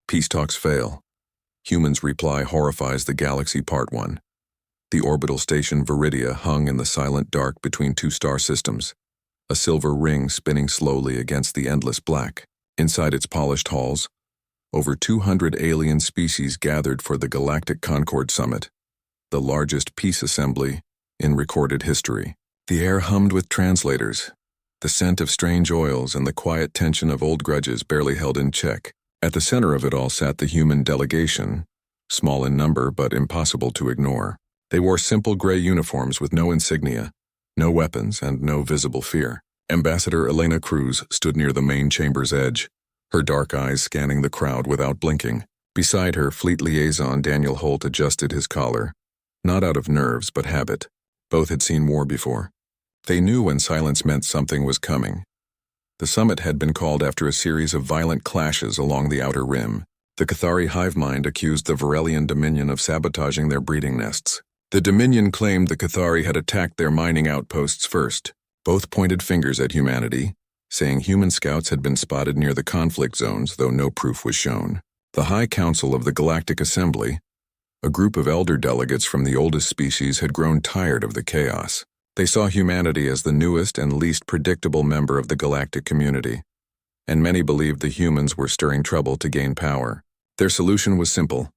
Peace talks fail. Humans reply Horrifies the Galaxy Part 1. The orbital station Viridia hung in the silent dark between two star systems, a silver ring spinning slowly against the endless black. Inside its polished halls, over 200 alien species gathered for the Galactic Concord Summit, the largest peace assembly in recorded history. The air hummed with translators, the scent of strange oils and the quiet tension of old grudges barely held in check. At the center of it all sat the human delegation, small in number but impossible to ignore. They wore simple gray uniforms with no insignia, no weapons, and no visible fear. Ambassador Elena Cruz stood near the main chamber's edge, her dark eyes scanning the crowd without blinking. Beside her, Fleet Liaison Daniel Holt adjusted his collar, not out of nerves but habit. Both had seen war before. They knew when silence meant something was coming. The summit had been called after a series of violent clashes along the outer rim. The Cathari hive mind accused the Varelian Dominion of sabotaging their breeding nests. The Dominion claimed the Cathari had attacked their mining outposts first. Both pointed fingers at humanity, saying human scouts had been spotted near the conflict zones, though no proof was shown. The High Council of the Galactic Assembly, a group of elder delegates from the oldest species, had grown tired of the chaos. They saw humanity as the newest and least predictable member of the galactic community, and many believed the humans were stirring trouble to gain power. Their solution was simple: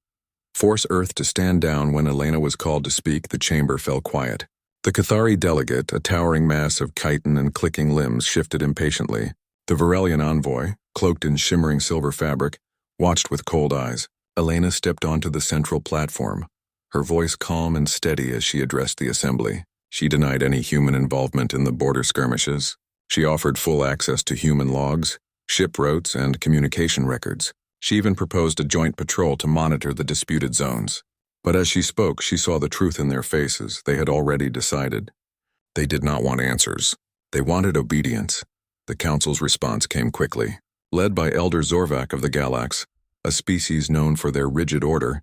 force Earth to stand down. When Elena was called to speak, the chamber fell quiet. The Cathari delegate, a towering mass of chitin and clicking limbs, shifted impatiently. The Varelian envoy, cloaked in shimmering silver fabric, watched with cold eyes. Elena stepped onto the central platform, her voice calm and steady as she addressed the assembly. She denied any human involvement in the border skirmishes. She offered full access to human logs, ship routes, and communication records. She even proposed a joint patrol to monitor the disputed zones. But as she spoke, she saw the truth in their faces. They had already decided. They did not want answers. They wanted obedience. The Council's response came quickly. Led by Elder Zorvac of the Galax, a species known for their rigid order,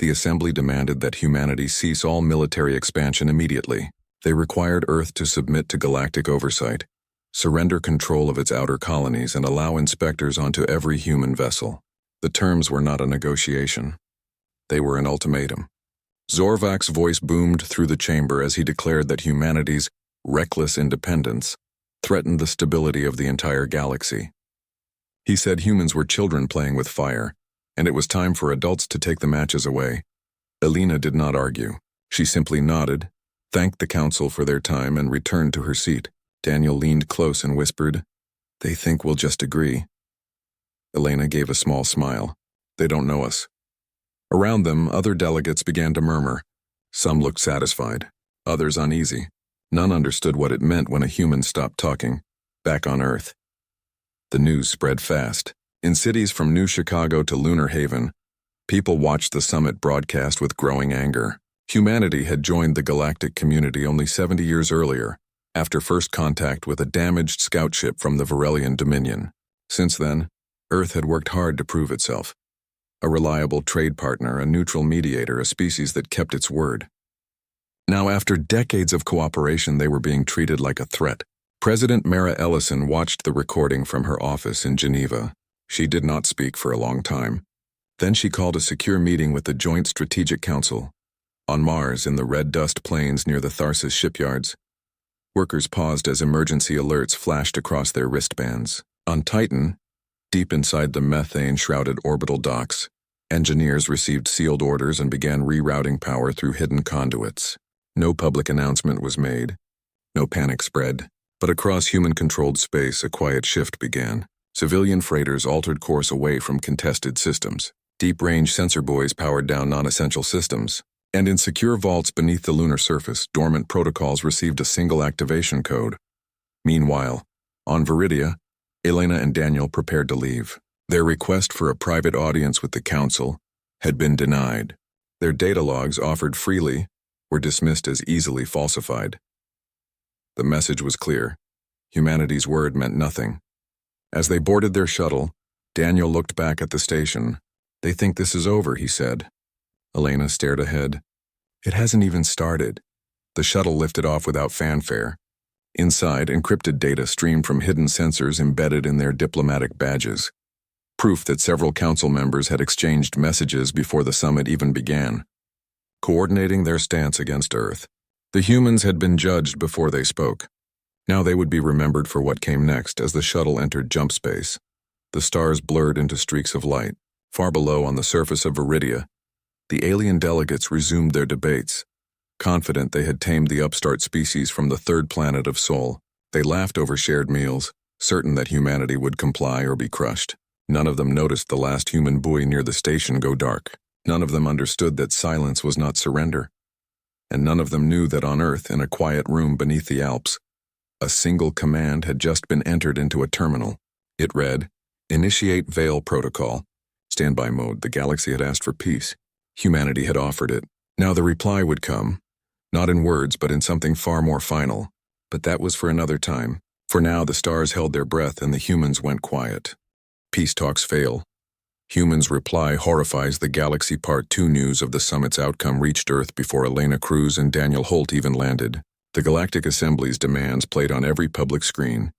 the Assembly demanded that humanity cease all military expansion immediately. They required Earth to submit to galactic oversight, surrender control of its outer colonies, and allow inspectors onto every human vessel. The terms were not a negotiation. They were an ultimatum. Zorvac's voice boomed through the chamber as he declared that humanity's reckless independence threatened the stability of the entire galaxy. He said humans were children playing with fire, and it was time for adults to take the matches away. Elena did not argue. She simply nodded, thanked the Council for their time, and returned to her seat. Daniel leaned close and whispered, "They think we'll just agree." Elena gave a small smile. "They don't know us." Around them, other delegates began to murmur. Some looked satisfied, others uneasy. None understood what it meant when a human stopped talking. Back on Earth, the news spread fast. In cities from New Chicago to Lunar Haven, people watched the summit broadcast with growing anger. Humanity had joined the galactic community only 70 years earlier, after first contact with a damaged scout ship from the Varelian Dominion. Since then, Earth had worked hard to prove itself. A reliable trade partner, a neutral mediator, a species that kept its word. Now, after decades of cooperation, they were being treated like a threat. President Mara Ellison watched the recording from her office in Geneva. She did not speak for a long time. Then she called a secure meeting with the Joint Strategic Council. On Mars, in the red dust plains near the Tharsis shipyards, workers paused as emergency alerts flashed across their wristbands. On Titan, deep inside the methane-shrouded orbital docks, engineers received sealed orders and began rerouting power through hidden conduits. No public announcement was made. No panic spread. But across human-controlled space, a quiet shift began. Civilian freighters altered course away from contested systems. Deep-range sensor buoys powered down non-essential systems. And in secure vaults beneath the lunar surface, dormant protocols received a single activation code. Meanwhile, on Viridia, Elena and Daniel prepared to leave. Their request for a private audience with the Council had been denied. Their data logs, offered freely, were dismissed as easily falsified. The message was clear. Humanity's word meant nothing. As they boarded their shuttle, Daniel looked back at the station. "They think this is over," he said. Elena stared ahead. "It hasn't even started." The shuttle lifted off without fanfare. Inside, encrypted data streamed from hidden sensors embedded in their diplomatic badges. proof that several council members had exchanged messages before the summit even began, coordinating their stance against Earth. The humans had been judged before they spoke. Now they would be remembered for what came next as the shuttle entered jump space. The stars blurred into streaks of light. Far below on the surface of Viridia, the alien delegates resumed their debates. Confident they had tamed the upstart species from the third planet of Sol, they laughed over shared meals, certain that humanity would comply or be crushed. None of them noticed the last human buoy near the station go dark. None of them understood that silence was not surrender. And none of them knew that on Earth, in a quiet room beneath the Alps, a single command had just been entered into a terminal. It read, "Initiate Veil Protocol. Standby mode. The galaxy had asked for peace. Humanity had offered it. Now the reply would come, not in words but in something far more final. But that was for another time. For now the stars held their breath and the humans went quiet. Peace talks fail. Humans' reply horrifies the galaxy. Part 2 news of the summit's outcome reached Earth before Elena Cruz and Daniel Holt even landed. The Galactic Assembly's demands played on every public screen,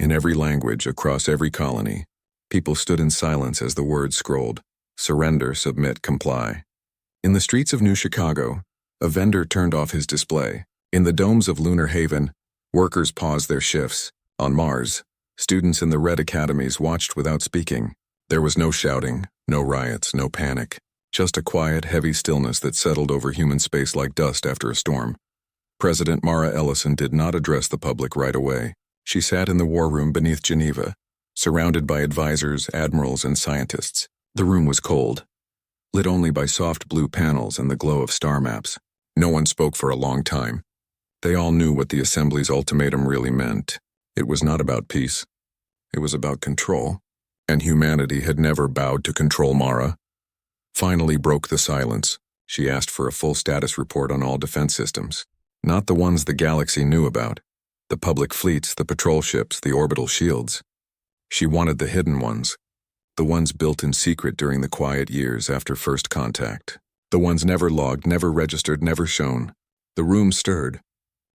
in every language, across every colony. People stood in silence as the words scrolled. Surrender, submit, comply. In the streets of New Chicago, a vendor turned off his display. In the domes of Lunar Haven, workers paused their shifts. On Mars, students in the Red Academies watched without speaking. There was no shouting, no riots, no panic. Just a quiet, heavy stillness that settled over human space like dust after a storm. President Mara Ellison did not address the public right away. She sat in the war room beneath Geneva, surrounded by advisors, admirals, and scientists. The room was cold, lit only by soft blue panels and the glow of star maps. No one spoke for a long time. They all knew what the Assembly's ultimatum really meant. It was not about peace. It was about control. And humanity had never bowed to control. Mara finally broke the silence. She asked for a full status report on all defense systems. Not the ones the galaxy knew about. The public fleets, the patrol ships, the orbital shields. She wanted the hidden ones. The ones built in secret during the quiet years after first contact. The ones never logged, never registered, never shown. The room stirred.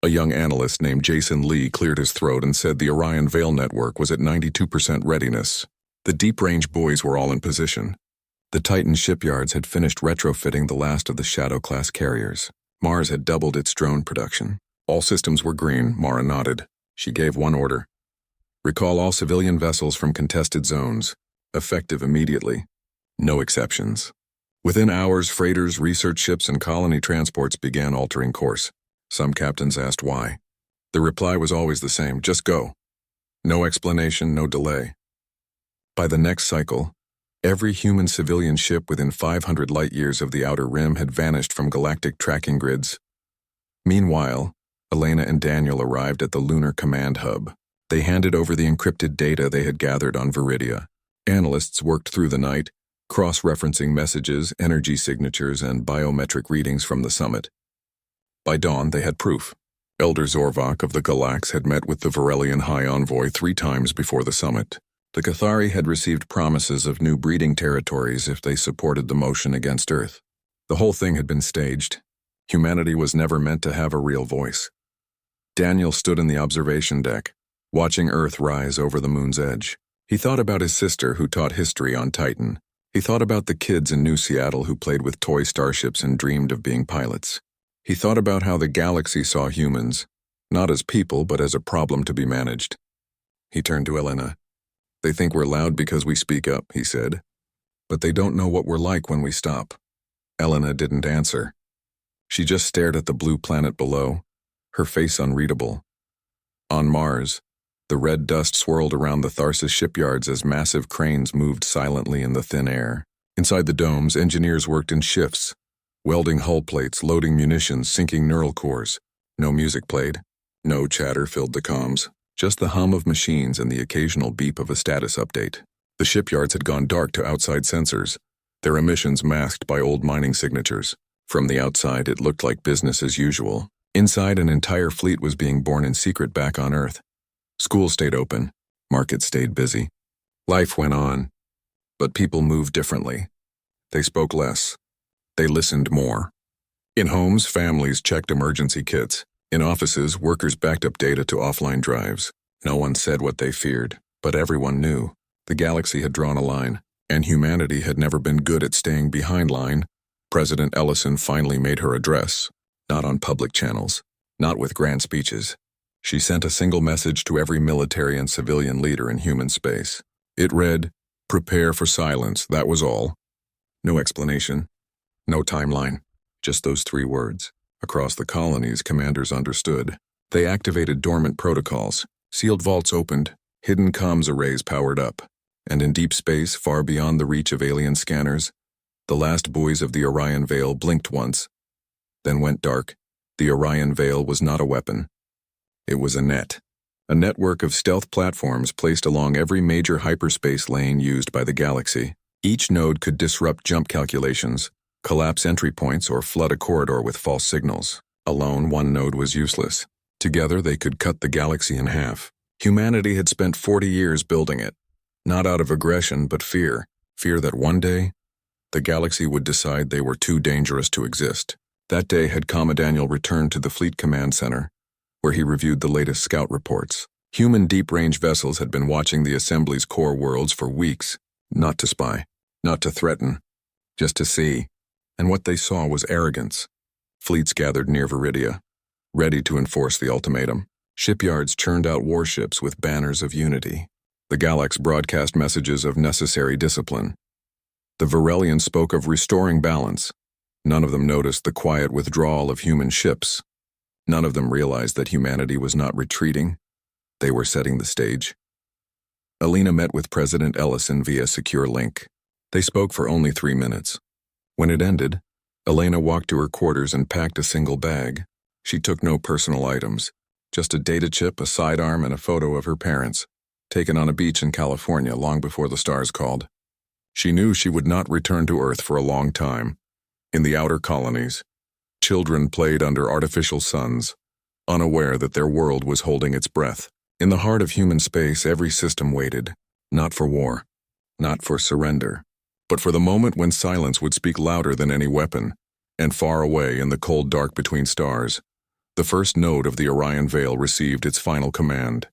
A young analyst named Jason Lee cleared his throat and said the Orion Veil network was at 92% readiness. The deep-range buoys were all in position. The Titan shipyards had finished retrofitting the last of the Shadow-class carriers. Mars had doubled its drone production. All systems were green. Mara nodded. She gave one order. Recall all civilian vessels from contested zones. Effective immediately. No exceptions. Within hours, freighters, research ships, and colony transports began altering course. Some captains asked why. The reply was always the same: just go. No explanation, no delay. By the next cycle, every human civilian ship within 500 light-years of the outer rim had vanished from galactic tracking grids. Meanwhile, Elena and Daniel arrived at the Lunar Command Hub. They handed over the encrypted data they had gathered on Viridia. Analysts worked through the night, cross-referencing messages, energy signatures, and biometric readings from the summit. By dawn, they had proof. Elder Zorvok of the Galax had met with the Varelian High Envoy 3 times before the summit. The Cathari had received promises of new breeding territories if they supported the motion against Earth. The whole thing had been staged. Humanity was never meant to have a real voice. Daniel stood in the observation deck, watching Earth rise over the moon's edge. He thought about his sister who taught history on Titan. He thought about the kids in New Seattle who played with toy starships and dreamed of being pilots. He thought about how the galaxy saw humans, not as people but as a problem to be managed. He turned to Elena. "They think we're loud because we speak up," he said. "But they don't know what we're like when we stop." Elena didn't answer. She just stared at the blue planet below, her face unreadable. On Mars, the red dust swirled around the Tharsis shipyards as massive cranes moved silently in the thin air. Inside the domes, engineers worked in shifts, welding hull plates, loading munitions, sinking neural cores. No music played. No chatter filled the comms. Just the hum of machines and the occasional beep of a status update. The shipyards had gone dark to outside sensors, their emissions masked by old mining signatures. From the outside, it looked like business as usual. Inside, an entire fleet was being born in secret back on Earth. Schools stayed open. Markets stayed busy. Life went on. But people moved differently. They spoke less. They listened more. In homes, families checked emergency kits. In offices, workers backed up data to offline drives. No one said what they feared, but everyone knew. The galaxy had drawn a line, and humanity had never been good at staying behind line. President Ellison finally made her address, not on public channels, not with grand speeches. She sent a single message to every military and civilian leader in human space. It read, "Prepare for silence," that was all. No explanation, no timeline, just those 3 words. Across the colonies, commanders understood. They activated dormant protocols, sealed vaults opened, hidden comms arrays powered up, and in deep space, far beyond the reach of alien scanners, the last buoys of the Orion Veil blinked once, then went dark. The Orion Veil was not a weapon. It was a network of stealth platforms placed along every major hyperspace lane used by the galaxy. Each node could disrupt jump calculations, collapse entry points, or flood a corridor with false signals. Alone, one node was useless. Together, they could cut the galaxy in half. Humanity had spent 40 years building it, not out of aggression, but fear that one day, the galaxy would decide they were too dangerous to exist. That day had come. Daniel returned to the Fleet Command Center, where he reviewed the latest scout reports. Human deep-range vessels had been watching the Assembly's core worlds for weeks, not to spy, not to threaten, just to see. And what they saw was arrogance. Fleets gathered near Viridia, ready to enforce the ultimatum. Shipyards churned out warships with banners of unity. The Galax broadcast messages of necessary discipline. The Virelians spoke of restoring balance. None of them noticed the quiet withdrawal of human ships. None of them realized that humanity was not retreating. They were setting the stage. Alina met with President Ellison via secure link. They spoke for only 3 minutes. When it ended, Elena walked to her quarters and packed a single bag. She took no personal items, just a data chip, a sidearm, and a photo of her parents, taken on a beach in California long before the stars called. She knew she would not return to Earth for a long time. In the outer colonies, children played under artificial suns, unaware that their world was holding its breath. In the heart of human space, every system waited, not for war, not for surrender, but for the moment when silence would speak louder than any weapon, and far away in the cold dark between stars, the first node of the Orion Veil received its final command.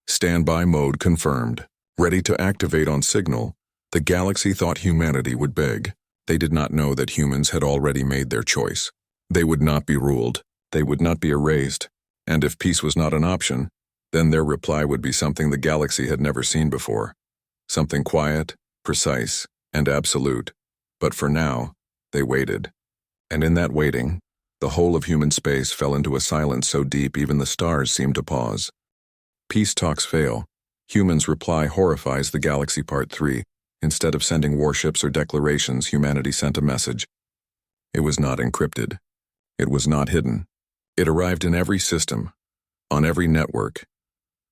Standby mode confirmed. Ready to activate on signal, the galaxy thought humanity would beg. They did not know that humans had already made their choice. They would not be ruled. They would not be erased. And if peace was not an option, then their reply would be something the galaxy had never seen before. Something quiet, precise, and absolute. But for now, they waited. And in that waiting, the whole of human space fell into a silence so deep even the stars seemed to pause. Peace talks fail. Humans reply Horrifies the Galaxy Part 3. Instead of sending warships or declarations, humanity sent a message. It was not encrypted. It was not hidden. It arrived in every system, on every network,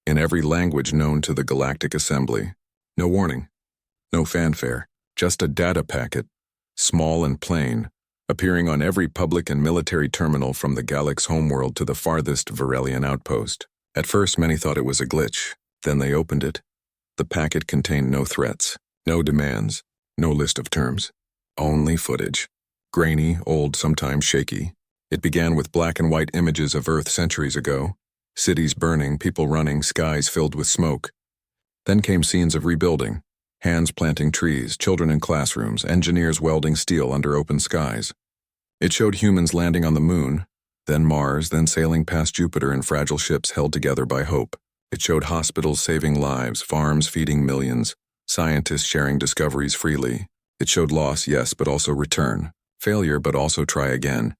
in every language known to the Galactic Assembly. No warning, no fanfare, just a data packet, small and plain, appearing on every public and military terminal from the Galax homeworld to the farthest Virelian outpost. At first, many thought it was a glitch. Then they opened it. The packet contained no threats, no demands, no list of terms. Only footage. Grainy, old, sometimes shaky. It began with black and white images of Earth centuries ago. Cities burning, people running, skies filled with smoke. Then came scenes of rebuilding. Hands planting trees, children in classrooms, engineers welding steel under open skies. It showed humans landing on the moon, then Mars, then sailing past Jupiter in fragile ships held together by hope. It showed hospitals saving lives, farms feeding millions, scientists sharing discoveries freely. It showed loss, yes, but also return. Failure, but also try again.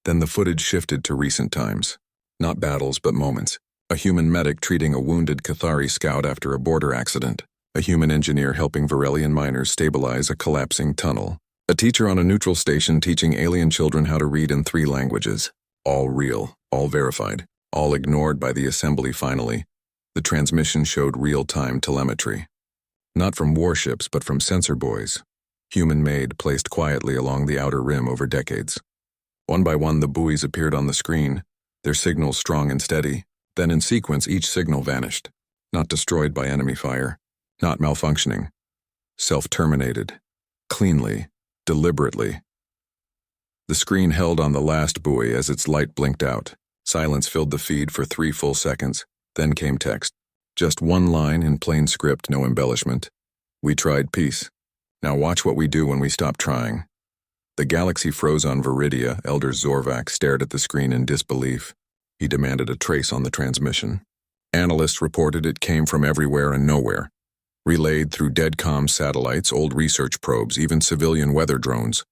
Then the footage shifted to recent times. Not battles, but moments. A human medic treating a wounded Cathari scout after a border accident. A human engineer helping Virelian miners stabilize a collapsing tunnel. A teacher on a neutral station teaching alien children how to read in 3 languages. All real, all verified, all ignored by the assembly finally. The transmission showed real-time telemetry. Not from warships, but from sensor buoys. Human-made, placed quietly along the outer rim over decades. One by one, the buoys appeared on the screen, their signals strong and steady. Then in sequence, each signal vanished. Not destroyed by enemy fire. Not malfunctioning. Self-terminated. Cleanly. Deliberately. The screen held on the last buoy as its light blinked out. Silence filled the feed for 3 full seconds. Then came text. Just one line in plain script, no embellishment. We tried peace. Now watch what we do when we stop trying. The galaxy froze on Viridia. Elder Zorvac stared at the screen in disbelief. He demanded a trace on the transmission. Analysts reported it came from everywhere and nowhere. Relayed through dead-comm satellites, old research probes, even civilian weather drones.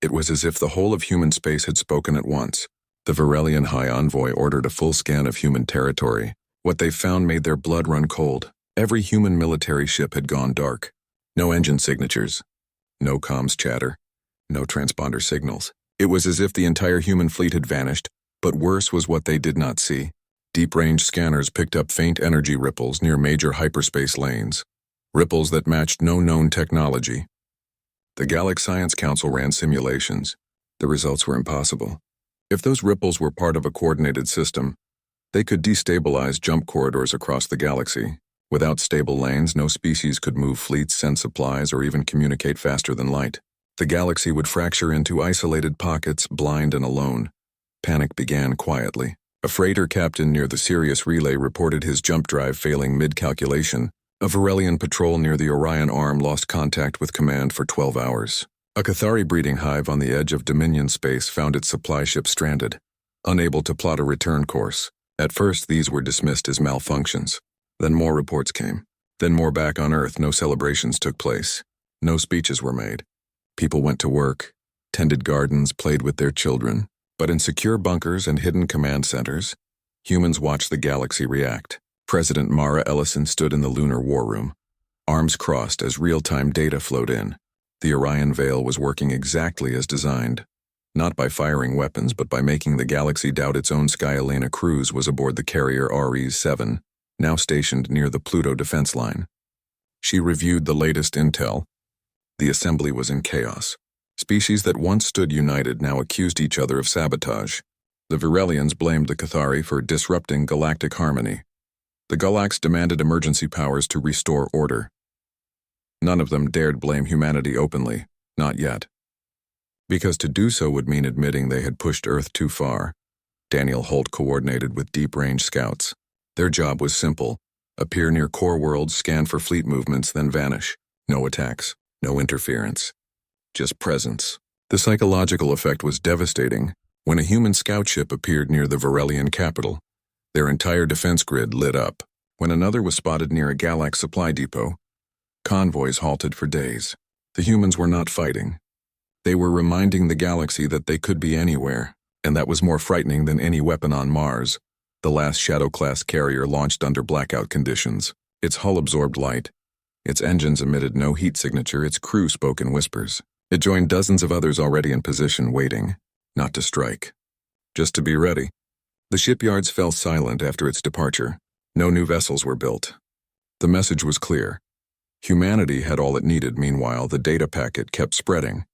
It was as if the whole of human space had spoken at once. The Varelian High Envoy ordered a full scan of human territory. What they found made their blood run cold. Every human military ship had gone dark. No engine signatures. No comms chatter. No transponder signals. It was as if the entire human fleet had vanished, but worse was what they did not see. Deep-range scanners picked up faint energy ripples near major hyperspace lanes. Ripples that matched no known technology. The Galactic Science Council ran simulations. The results were impossible. If those ripples were part of a coordinated system, they could destabilize jump corridors across the galaxy. Without stable lanes, no species could move fleets, send supplies, or even communicate faster than light. The galaxy would fracture into isolated pockets, blind and alone. Panic began quietly. A freighter captain near the Sirius relay reported his jump drive failing mid-calculation. A Varelian patrol near the Orion Arm lost contact with command for 12 hours. A Cathari breeding hive on the edge of Dominion space found its supply ship stranded, unable to plot a return course. At first, these were dismissed as malfunctions. Then more reports came. Then more back on Earth. No celebrations took place. No speeches were made. People went to work, tended gardens, played with their children. But in secure bunkers and hidden command centers, humans watched the galaxy react. President Mara Ellison stood in the lunar war room, arms crossed as real-time data flowed in. The Orion Veil was working exactly as designed. Not by firing weapons, but by making the galaxy doubt its own Skyalena crews was aboard the carrier Ares-7, now stationed near the Pluto defense line. She reviewed the latest intel. The assembly was in chaos. Species that once stood united now accused each other of sabotage. The Virelians blamed the Cathari for disrupting galactic harmony. The Galax demanded emergency powers to restore order. None of them dared blame humanity openly, not yet. Because to do so would mean admitting they had pushed Earth too far. Daniel Holt coordinated with deep-range scouts. Their job was simple: appear near core worlds, scan for fleet movements, then vanish. No attacks, no interference. Just presence. The psychological effect was devastating. When a human scout ship appeared near the Varelian capital, their entire defense grid lit up. When another was spotted near a Galax supply depot, convoys halted for days. The humans were not fighting. They were reminding the galaxy that they could be anywhere, and that was more frightening than any weapon on Mars. The last Shadow-class carrier launched under blackout conditions. Its hull absorbed light. Its engines emitted no heat signature. Its crew spoke in whispers. It joined dozens of others already in position, waiting, not to strike, just to be ready. The shipyards fell silent after its departure. No new vessels were built. The message was clear. Humanity had all it needed. Meanwhile, the data packet kept spreading.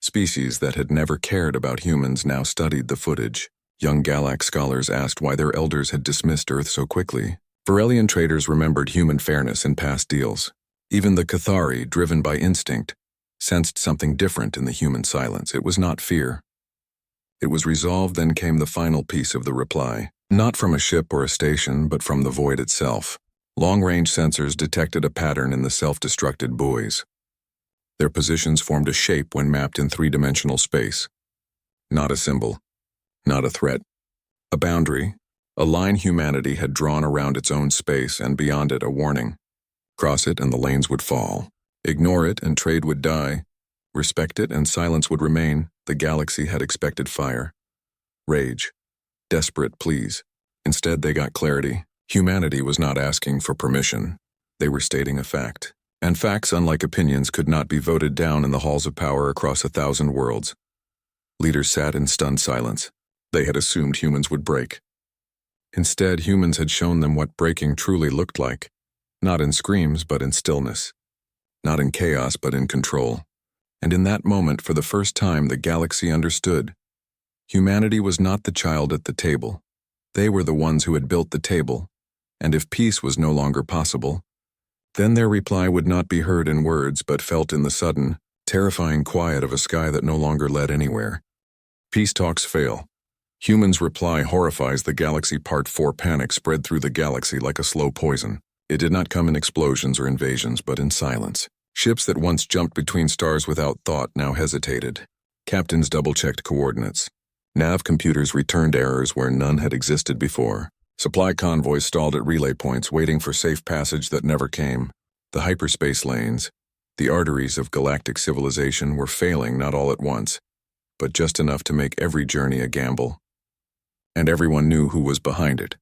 Species that had never cared about humans now studied the footage. Young Galax scholars asked why their elders had dismissed Earth so quickly. Varelian traders remembered human fairness in past deals. Even the Cathari, driven by instinct, sensed something different in the human silence. It was not fear. It was resolve. Then came the final piece of the reply. Not from a ship or a station, but from the void itself. Long-range sensors detected a pattern in the self-destructed buoys. Their positions formed a shape when mapped in three-dimensional space. Not a symbol. Not a threat. A boundary. A line humanity had drawn around its own space, and beyond it a warning. Cross it and the lanes would fall. Ignore it and trade would die. Respect it and silence would remain. The galaxy had expected fire. Rage. Desperate pleas. Instead, they got clarity. Humanity was not asking for permission. They were stating a fact. And facts, unlike opinions, could not be voted down in the halls of power across 1,000 worlds. Leaders sat in stunned silence. They had assumed humans would break. Instead, humans had shown them what breaking truly looked like. Not in screams, but in stillness. Not in chaos, but in control. And in that moment, for the first time, the galaxy understood. Humanity was not the child at the table. They were the ones who had built the table. And if peace was no longer possible, then their reply would not be heard in words, but felt in the sudden, terrifying quiet of a sky that no longer led anywhere. Peace talks fail. Humans' reply horrifies the galaxy. Part 4. Panic spread through the galaxy like a slow poison. It did not come in explosions or invasions, but in silence. Ships that once jumped between stars without thought now hesitated. Captains double-checked coordinates. Nav computers returned errors where none had existed before. Supply convoys stalled at relay points, waiting for safe passage that never came. The hyperspace lanes, the arteries of galactic civilization, were failing not all at once, but just enough to make every journey a gamble. And everyone knew who was behind it.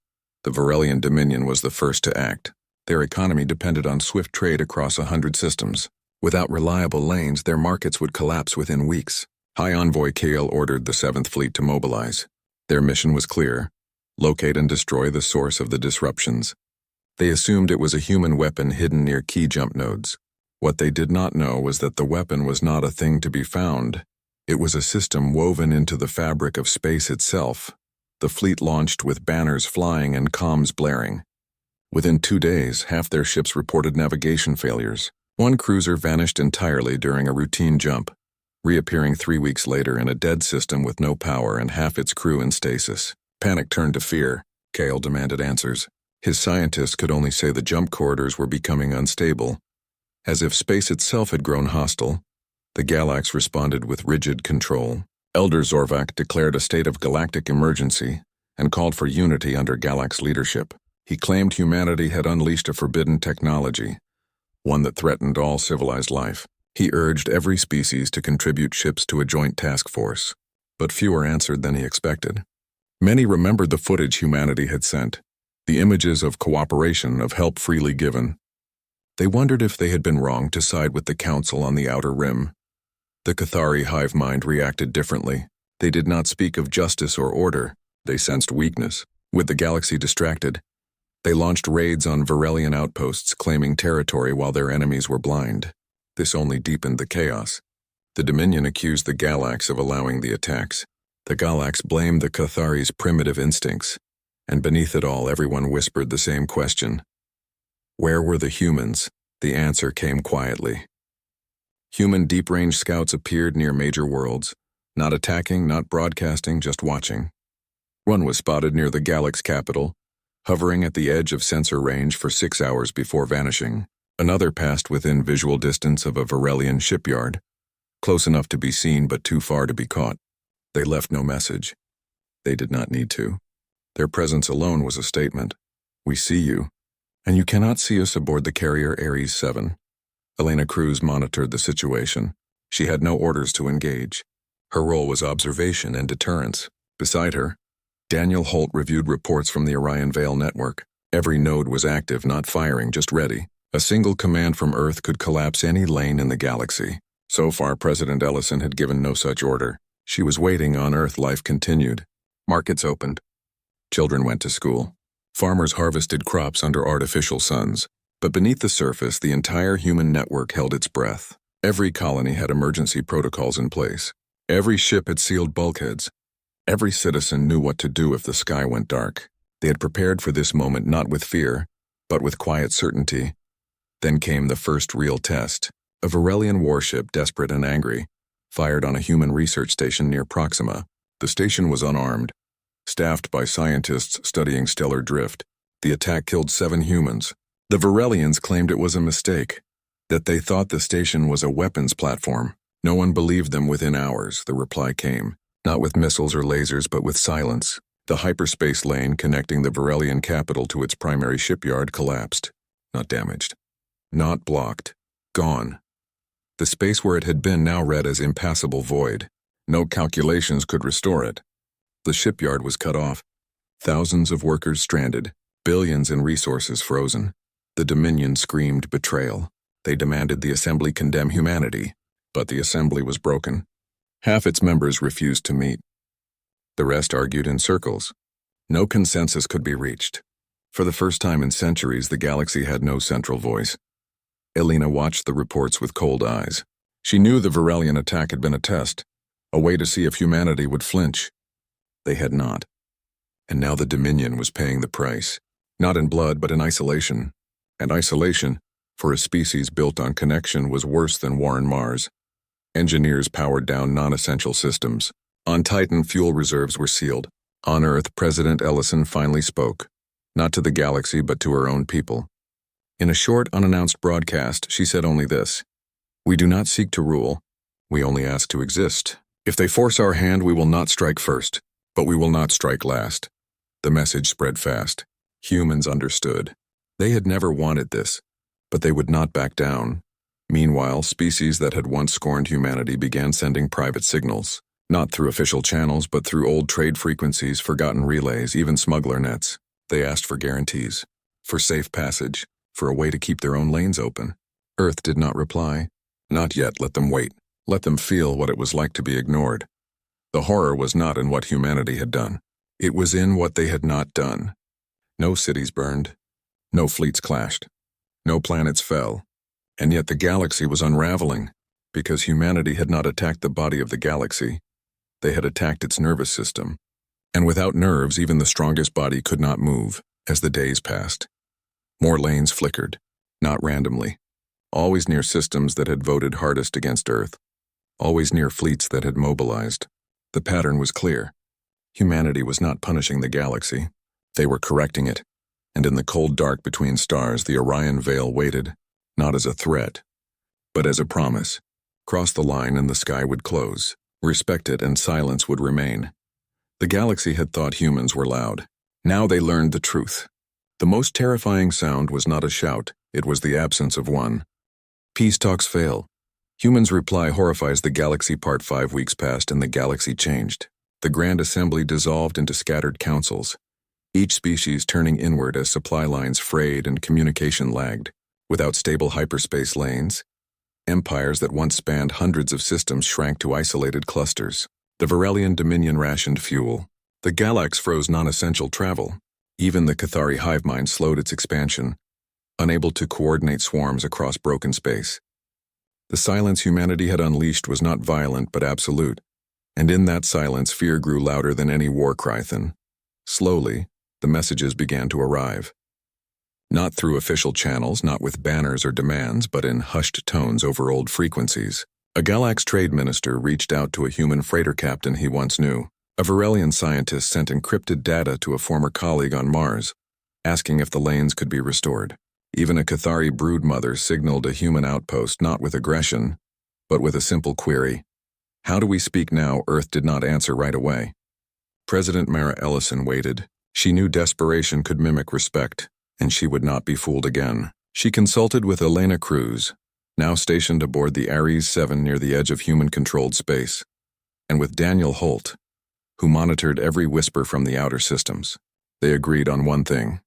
The Varelian Dominion was the first to act. Their economy depended on swift trade across 100 systems. Without reliable lanes, their markets would collapse within weeks. High Envoy Kale ordered the 7th Fleet to mobilize. Their mission was clear: locate and destroy the source of the disruptions. They assumed it was a human weapon hidden near key jump nodes. What they did not know was that the weapon was not a thing to be found. It was a system woven into the fabric of space itself. The fleet launched with banners flying and comms blaring. Within 2 days, half their ships reported navigation failures. One cruiser vanished entirely during a routine jump, reappearing 3 weeks later in a dead system with no power and half its crew in stasis. Panic turned to fear. Kale demanded answers. His scientists could only say the jump corridors were becoming unstable. As if space itself had grown hostile, the Galax responded with rigid control. Elder Zorvak declared a state of galactic emergency and called for unity under Galax leadership. He claimed humanity had unleashed a forbidden technology, one that threatened all civilized life. He urged every species to contribute ships to a joint task force, but fewer answered than he expected. Many remembered the footage humanity had sent, the images of cooperation, of help freely given. They wondered if they had been wrong to side with the Council on the Outer Rim. The Cathari hive mind reacted differently. They did not speak of justice or order. They sensed weakness. With the galaxy distracted, they launched raids on Varelian outposts, claiming territory while their enemies were blind. This only deepened the chaos. The Dominion accused the Galax of allowing the attacks. The Galax blamed the Cathari's primitive instincts, and beneath it all, everyone whispered the same question. Where were the humans? The answer came quietly. Human deep-range scouts appeared near major worlds, not attacking, not broadcasting, just watching. One was spotted near the Galax capital, hovering at the edge of sensor range for 6 hours before vanishing. Another passed within visual distance of a Varelian shipyard, close enough to be seen but too far to be caught. They left no message. They did not need to. Their presence alone was a statement. We see you, and you cannot see us aboard the carrier Ares 7. Elena Cruz monitored the situation. She had no orders to engage. Her role was observation and deterrence. Beside her, Daniel Holt reviewed reports from the Orion Vale network. Every node was active, not firing, just ready. A single command from Earth could collapse any lane in the galaxy. So far, President Ellison had given no such order. She was waiting. On Earth, life continued. Markets opened. Children went to school. Farmers harvested crops under artificial suns. But beneath the surface, the entire human network held its breath. Every colony had emergency protocols in place. Every ship had sealed bulkheads. Every citizen knew what to do if the sky went dark. They had prepared for this moment not with fear, but with quiet certainty. Then came the first real test. A Varelian warship, desperate and angry, fired on a human research station near Proxima. The station was unarmed, staffed by scientists studying stellar drift. The attack killed 7 humans. The Varelians claimed it was a mistake, that they thought the station was a weapons platform. No one believed them. Within hours, the reply came, not with missiles or lasers, but with silence. The hyperspace lane connecting the Varelian capital to its primary shipyard collapsed. Not damaged. Not blocked. Gone. The space where it had been now read as impassable void. No calculations could restore it. The shipyard was cut off. Thousands of workers stranded. Billions in resources frozen. The Dominion screamed betrayal. They demanded the Assembly condemn humanity. But the Assembly was broken. Half its members refused to meet. The rest argued in circles. No consensus could be reached. For the first time in centuries, the galaxy had no central voice. Elena watched the reports with cold eyes. She knew the Varelian attack had been a test, a way to see if humanity would flinch. They had not. And now the Dominion was paying the price, not in blood but in isolation. And isolation, for a species built on connection, was worse than war on Mars. Engineers powered down non-essential systems. On Titan, fuel reserves were sealed. On Earth, President Ellison finally spoke, not to the galaxy but to her own people. In a short, unannounced broadcast, she said only this: "We do not seek to rule. We only ask to exist. If they force our hand, we will not strike first, but we will not strike last." The message spread fast. Humans understood. They had never wanted this, but they would not back down. Meanwhile, species that had once scorned humanity began sending private signals, not through official channels, but through old trade frequencies, forgotten relays, even smuggler nets. They asked for guarantees, for safe passage, for a way to keep their own lanes open. Earth did not reply. Not yet. Let them wait. Let them feel what it was like to be ignored. The horror was not in what humanity had done. It was in what they had not done. No cities burned. No fleets clashed. No planets fell. And yet the galaxy was unraveling, because humanity had not attacked the body of the galaxy. They had attacked its nervous system. And without nerves, even the strongest body could not move. As the days passed, more lanes flickered, not randomly. Always near systems that had voted hardest against Earth. Always near fleets that had mobilized. The pattern was clear. Humanity was not punishing the galaxy. They were correcting it. And in the cold dark between stars, the Orion Veil waited, not as a threat, but as a promise. Cross the line and the sky would close. Respect it and silence would remain. The galaxy had thought humans were loud. Now they learned the truth. The most terrifying sound was not a shout, it was the absence of one. Peace talks fail. Humans' reply horrifies the galaxy. Part 5 weeks passed and the galaxy changed. The Grand Assembly dissolved into scattered councils, each species turning inward as supply lines frayed and communication lagged. Without stable hyperspace lanes, empires that once spanned hundreds of systems shrank to isolated clusters. The Varelian Dominion rationed fuel. The Galax froze non-essential travel. Even the Cathari hive mind slowed its expansion, unable to coordinate swarms across broken space. The silence humanity had unleashed was not violent but absolute, and in that silence fear grew louder than any war cry. Then, slowly, the messages began to arrive. Not through official channels, not with banners or demands, but in hushed tones over old frequencies. A Galax trade minister reached out to a human freighter captain he once knew. A Varelian scientist sent encrypted data to a former colleague on Mars, asking if the lanes could be restored. Even a Cathari broodmother signaled a human outpost not with aggression, but with a simple query. How do we speak now? Earth did not answer right away. President Mara Ellison waited. She knew desperation could mimic respect, and she would not be fooled again. She consulted with Elena Cruz, now stationed aboard the Ares 7 near the edge of human-controlled space, and with Daniel Holt, who monitored every whisper from the outer systems. They agreed on one thing.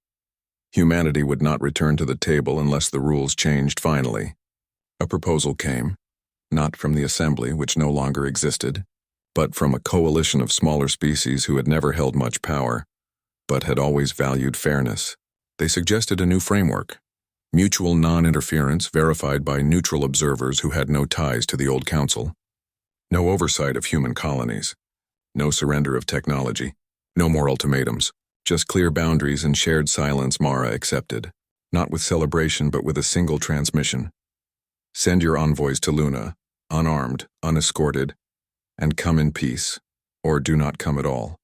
Humanity would not return to the table unless the rules changed finally. A proposal came, not from the Assembly, which no longer existed, but from a coalition of smaller species who had never held much power, but had always valued fairness. They suggested a new framework. Mutual non-interference verified by neutral observers who had no ties to the old council. No oversight of human colonies. No surrender of technology. No more ultimatums. Just clear boundaries and shared silence. Mara accepted. Not with celebration, but with a single transmission. Send your envoys to Luna, unarmed, unescorted, and come in peace, or do not come at all.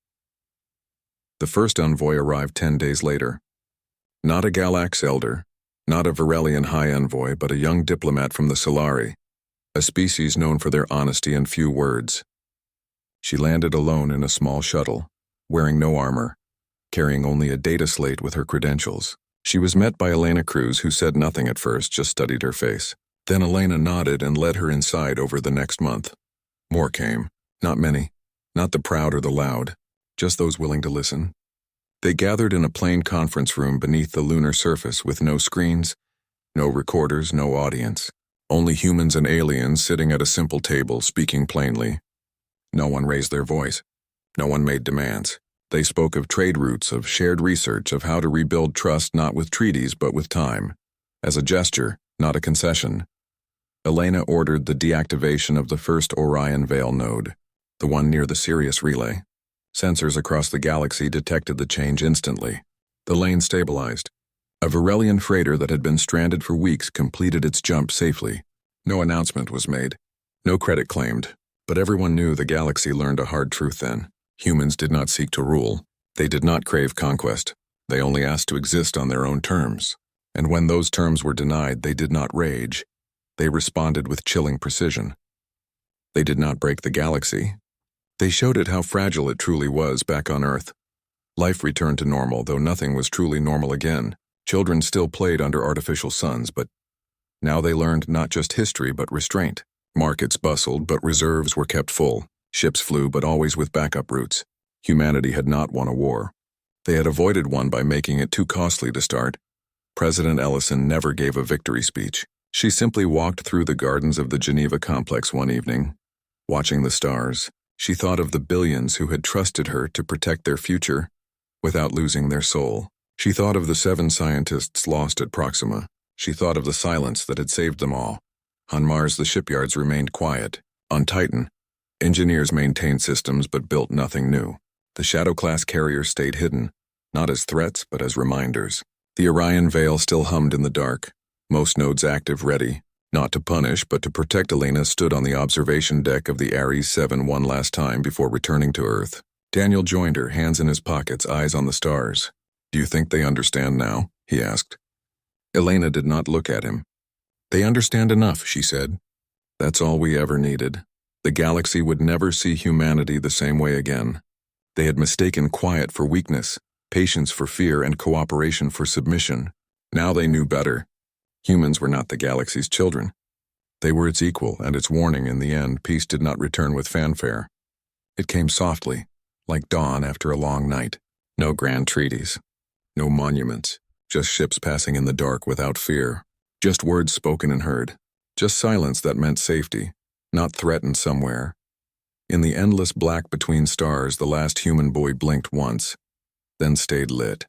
The first envoy arrived 10 days later. Not a Galax elder, not a Varelian high envoy, but a young diplomat from the Solari, a species known for their honesty and few words. She landed alone in a small shuttle, wearing no armor, carrying only a data slate with her credentials. She was met by Elena Cruz, who said nothing at first, just studied her face. Then Elena nodded and led her inside over the next month. More came. Not many. Not the proud or the loud. Just those willing to listen. They gathered in a plain conference room beneath the lunar surface with no screens, no recorders, no audience. Only humans and aliens sitting at a simple table speaking plainly. No one raised their voice. No one made demands. They spoke of trade routes, of shared research, of how to rebuild trust not with treaties but with time. As a gesture, not a concession. Elena ordered the deactivation of the first Orion Veil node, the one near the Sirius relay. Sensors across the galaxy detected the change instantly. The lane stabilized. A Varelian freighter that had been stranded for weeks completed its jump safely. No announcement was made. No credit claimed. But everyone knew the galaxy learned a hard truth then. Humans did not seek to rule. They did not crave conquest. They only asked to exist on their own terms. And when those terms were denied, they did not rage. They responded with chilling precision. They did not break the galaxy. They showed it how fragile it truly was back on Earth. Life returned to normal, though nothing was truly normal again. Children still played under artificial suns, but now they learned not just history but restraint. Markets bustled, but reserves were kept full. Ships flew, but always with backup routes. Humanity had not won a war. They had avoided one by making it too costly to start. President Ellison never gave a victory speech. She simply walked through the gardens of the Geneva complex one evening. Watching the stars, she thought of the billions who had trusted her to protect their future without losing their soul. She thought of the 7 scientists lost at Proxima. She thought of the silence that had saved them all. On Mars, the shipyards remained quiet. On Titan, engineers maintained systems but built nothing new. The Shadow-class carriers stayed hidden, not as threats but as reminders. The Orion Veil still hummed in the dark, most nodes active, ready, not to punish but to protect. Elena stood on the observation deck of the Ares 7 one last time before returning to Earth. Daniel joined her, hands in his pockets, eyes on the stars. "Do you think they understand now?" he asked. Elena did not look at him. "They understand enough," she said. "That's all we ever needed." The galaxy would never see humanity the same way again. They had mistaken quiet for weakness, patience for fear, and cooperation for submission. Now they knew better. Humans were not the galaxy's children. They were its equal, and its warning. In the end, peace did not return with fanfare. It came softly, like dawn after a long night. No grand treaties. No monuments. Just ships passing in the dark without fear. Just words spoken and heard. Just silence that meant safety, not threatened somewhere. In the endless black between stars, the last human boy blinked once, then stayed lit.